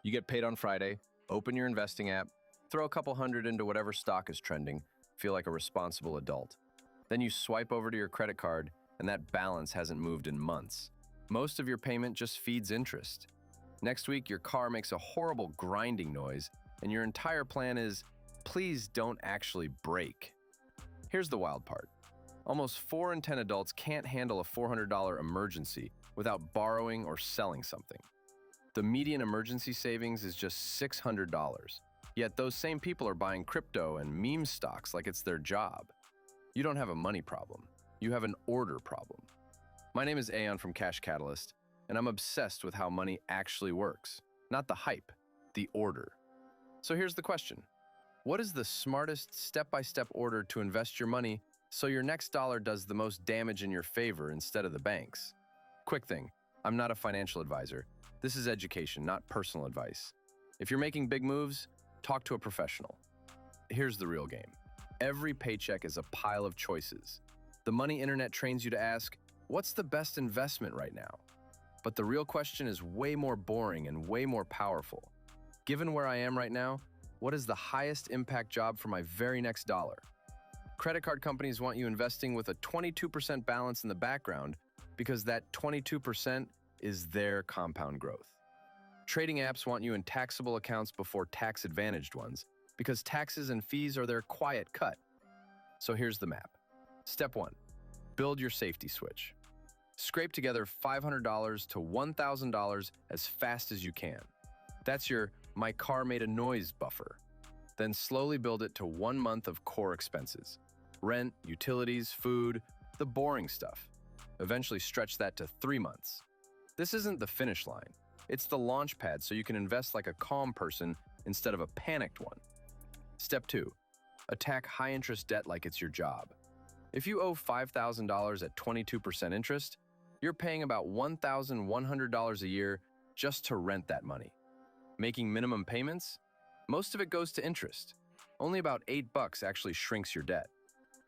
You get paid on Friday, open your investing app, throw a couple hundred into whatever stock is trending, feel like a responsible adult. Then you swipe over to your credit card, and that balance hasn't moved in months. Most of your payment just feeds interest. Next week, your car makes a horrible grinding noise, and your entire plan is, please don't actually break. Here's the wild part. Almost 4 in 10 adults can't handle a $400 emergency without borrowing or selling something. The median emergency savings is just $600. Yet those same people are buying crypto and meme stocks like it's their job. You don't have a money problem. You have an order problem. My name is Ayon from Cash Catalyst, and I'm obsessed with how money actually works. Not the hype, the order. So here's the question. What is the smartest step-by-step order to invest your money so your next dollar does the most damage in your favor instead of the bank's? Quick thing, I'm not a financial advisor. This is education, not personal advice. If you're making big moves, talk to a professional. Here's the real game. Every paycheck is a pile of choices. The money internet trains you to ask, what's the best investment right now? But the real question is way more boring and way more powerful. Given where I am right now, what is the highest impact job for my very next dollar? Credit card companies want you investing with a 22% balance in the background because that 22% is their compound growth. Trading apps want you in taxable accounts before tax-advantaged ones because taxes and fees are their quiet cut. So here's the map. Step 1. Build your safety switch. Scrape together $500 to $1,000 as fast as you can. That's your "my car made a noise" buffer. Then slowly build it to 1 month of core expenses. Rent, utilities, food, the boring stuff. Eventually stretch that to 3 months. This isn't the finish line. It's the launch pad so you can invest like a calm person instead of a panicked one. Step 2. Attack high-interest debt like it's your job. If you owe $5,000 at 22% interest, you're paying about $1,100 a year just to rent that money. Making minimum payments? Most of it goes to interest. Only about $8 actually shrinks your debt.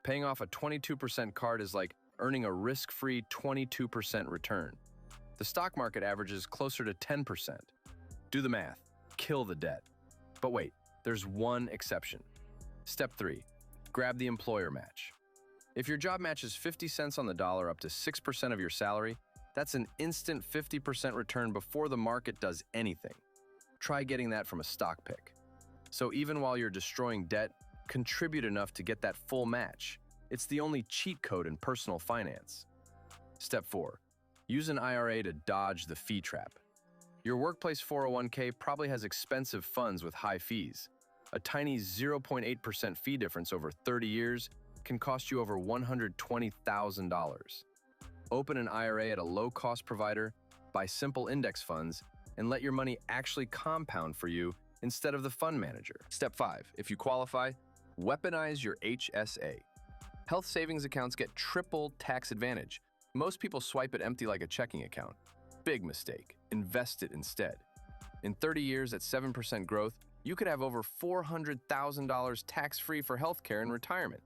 Paying off a 22% card is like earning a risk-free 22% return. The stock market averages closer to 10%. Do the math. Kill the debt. But wait, there's one exception. Step 3. Grab the employer match. If your job matches 50 cents on the dollar up to 6% of your salary, that's an instant 50% return before the market does anything. Try getting that from a stock pick. So even while you're destroying debt, contribute enough to get that full match. It's the only cheat code in personal finance. Step 4. Use an IRA to dodge the fee trap. Your workplace 401k probably has expensive funds with high fees. A tiny 0.8% fee difference over 30 years can cost you over $120,000. Open an IRA at a low-cost provider, buy simple index funds, and let your money actually compound for you instead of the fund manager. Step 5. If you qualify, weaponize your HSA. Health savings accounts get triple tax advantage. Most people swipe it empty like a checking account. Big mistake. Invest it instead. In 30 years at 7% growth, you could have over $400,000 tax-free for healthcare and retirement.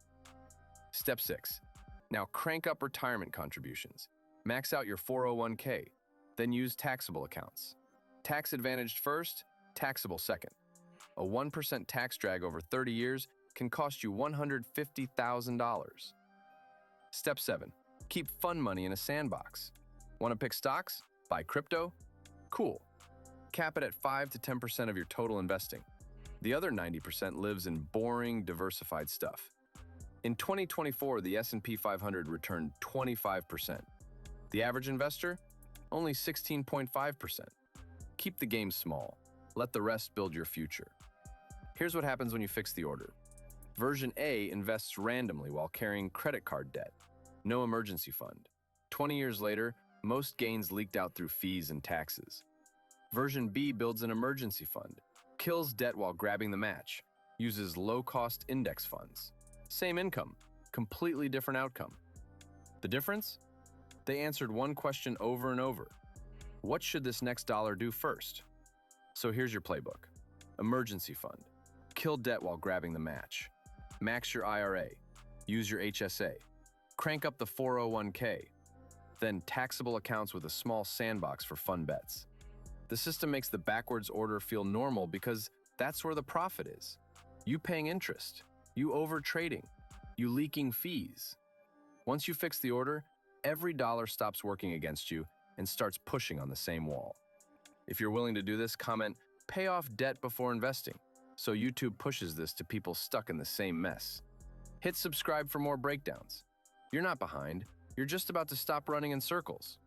Step 6. Now crank up retirement contributions. Max out your 401k, then use taxable accounts. Tax-advantaged first, taxable second. A 1% tax drag over 30 years can cost you $150,000. Step 7. Keep fund money in a sandbox. Want to pick stocks? Buy crypto? Cool. Cap it at 5 to 10% of your total investing. The other 90% lives in boring, diversified stuff. In 2024, the S&P 500 returned 25%. The average investor? Only 16.5%. Keep the game small. Let the rest build your future. Here's what happens when you fix the order. Version A invests randomly while carrying credit card debt. No emergency fund. 20 years later, most gains leaked out through fees and taxes. Version B builds an emergency fund, kills debt while grabbing the match, uses low-cost index funds. Same income, completely different outcome. The difference? They answered one question over and over. What should this next dollar do first? So here's your playbook. Emergency fund. Kill debt while grabbing the match. Max your IRA. Use your HSA. Crank up the 401k. Then taxable accounts with a small sandbox for fun bets. The system makes the backwards order feel normal because that's where the profit is. You paying interest, you overtrading, you leaking fees. Once you fix the order, every dollar stops working against you and starts pushing on the same wall. If you're willing to do this, comment, "Pay off debt before investing," so YouTube pushes this to people stuck in the same mess. Hit subscribe for more breakdowns. You're not behind, you're just about to stop running in circles.